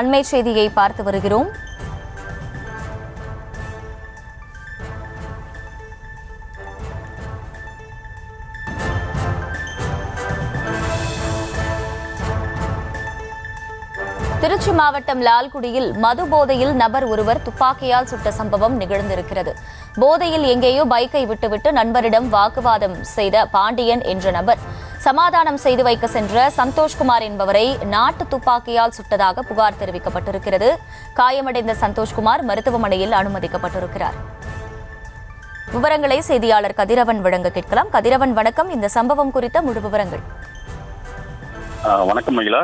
அண்மை செய்தியை பார்த்து வருகிறோம். திருச்சி மாவட்டம் லால்குடியில் மது போதையில் நபர் ஒருவர் துப்பாக்கியால் சுட்ட சம்பவம் நிகழ்ந்திருக்கிறது. போதையில் எங்கேயோ பைக்கை விட்டுவிட்டு நண்பரிடம் வாக்குவாதம் செய்த பாண்டியன் என்ற நபர் சமாதானம் செய்து வைக்க சென்ற சந்தோஷ்குமார் என்பவரை நாட்டு துப்பாக்கியால் சுட்டதாக புகார் தெரிவிக்கப்பட்டிருக்கிறது. காயமடைந்த சந்தோஷ்குமார் மருத்துவமனையில் அனுமதிக்கப்பட்டிருக்கிறார். விவரங்களை செய்தியாளர் கதிரவன் வழங்க கேட்கலாம். கதிரவன், வணக்கம். இந்த சம்பவம் குறித்த முழு விவரங்கள். வணக்கம் மகிழா.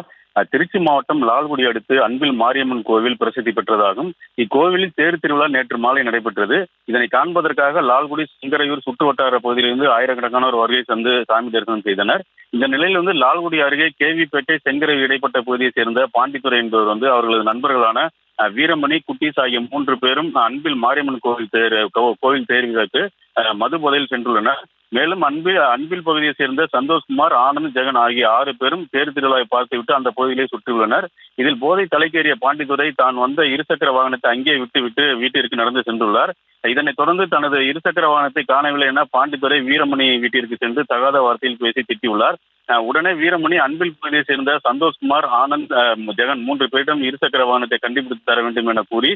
திருச்சி மாவட்டம் லால்குடி அடுத்து அன்பில் மாரியம்மன் கோவில் பிரசித்தி பெற்றதாகும். இக்கோவிலில் தேர் திருவிழா நேற்று மாலை நடைபெற்றது. இதனை காண்பதற்காக லால்குடி சிங்கரையூர் சுற்று வட்டார பகுதியிலிருந்து ஆயிரக்கணக்கானோர் வருகை தந்து சாமி தரிசனம் செய்தனர். இந்த நிலையில் லால்குடி அருகே கேவிப்பேட்டை செங்கரை இடைப்பட்ட பகுதியை சேர்ந்த பாண்டித்துறை என்பவர் அவர்களது நண்பர்களான வீரமணி, குட்டீஸ் ஆகிய 3 பேரும் அன்பில் மாரியம்மன் கோவில் தேர் விழாக்கு மது போதையில் சென்றுள்ளனர். மேலும் அன்பில் பகுதியை சேர்ந்த சந்தோஷ்குமார், ஆனந்த், ஜெகன் ஆகிய 6 பேரும் தேர் திருவிழாவை பார்த்துவிட்டு அந்த பகுதியிலே சுற்றியுள்ளனர். இதில் போதை தலைக்கேறிய பாண்டித்துறை தான் வந்த இருசக்கர வாகனத்தை அங்கே விட்டுவிட்டு வீட்டிற்கு நடந்து சென்றுள்ளார். இதனைத் தொடர்ந்து தனது இருசக்கர வாகனத்தை காணவில்லை என பாண்டித்துறை வீரமணி வீட்டிற்கு சென்று தகாத வார்த்தையில் பேசி திட்டியுள்ளார். உடனே வீரமணி அன்பில் பகுதியை சேர்ந்த சந்தோஷ்குமார், ஆனந்த், ஜெகன் 3 பேரிடம் இருசக்கர வாகனத்தை கண்டுபிடித்து தர வேண்டும் என கூறி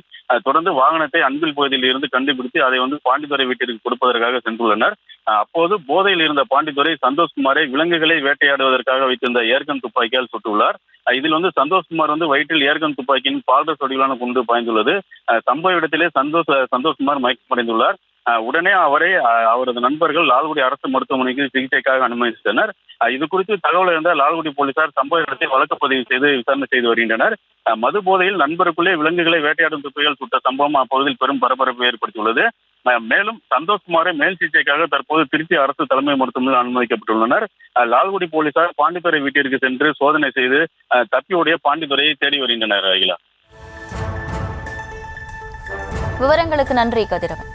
தொடர்ந்து வாகனத்தை அன்பில் பகுதியில் இருந்து கண்டுபிடித்து அதை பாண்டித்துறை வீட்டிற்கு கொடுப்பதற்காக சென்றுள்ளனர். அப்போது போதையில் இருந்த பாண்டித்துறை சந்தோஷ்குமாரை விலங்குகளை வேட்டையாடுவதற்காக வைத்திருந்த ஏர்கன் துப்பாக்கியால் சுட்டுள்ளார். இதில் சந்தோஷ்குமார் வயிற்றில் ஏர்கன் துப்பாக்கியின் பால்ரஸ் வடிவிலான குண்டு பாய்ந்துள்ளது. சம்பவ இடத்திலே சந்தோஷ்குமார் மயக்கமடைந்துள்ளார். உடனே அவரது நண்பர்கள் லால்குடி அரசு மருத்துவமனைக்கு சிகிச்சைக்காக அனுமதித்தனர். இது குறித்து தகவல் இருந்த லால்குடி போலீசார் சம்பவ இடத்தை வழக்கு பதிவு செய்து விசாரணை செய்து வருகின்றனர். மது போதையில் நண்பருக்குள்ளே விலங்குகளை வேட்டையாடும் துப்பாக்கியால் சுட்ட சம்பவம் அப்பகுதியில் பெரும் பரபரப்பை ஏற்படுத்தியுள்ளது. மேலும் சந்தோஷ்குமாரை மேல் சிகிச்சைக்காக தற்போது திருச்சி அரசு தலைமை மருத்துவமனையில் அனுமதிக்கப்பட்டுள்ளனர். லால்குடி போலீசார் பாண்டித்துறை வீட்டிற்கு சென்று சோதனை செய்து தப்பியோடைய பாண்டித்துறையை தேடி வருகின்றனர். விவரங்களுக்கு நன்றி கதிரவன்.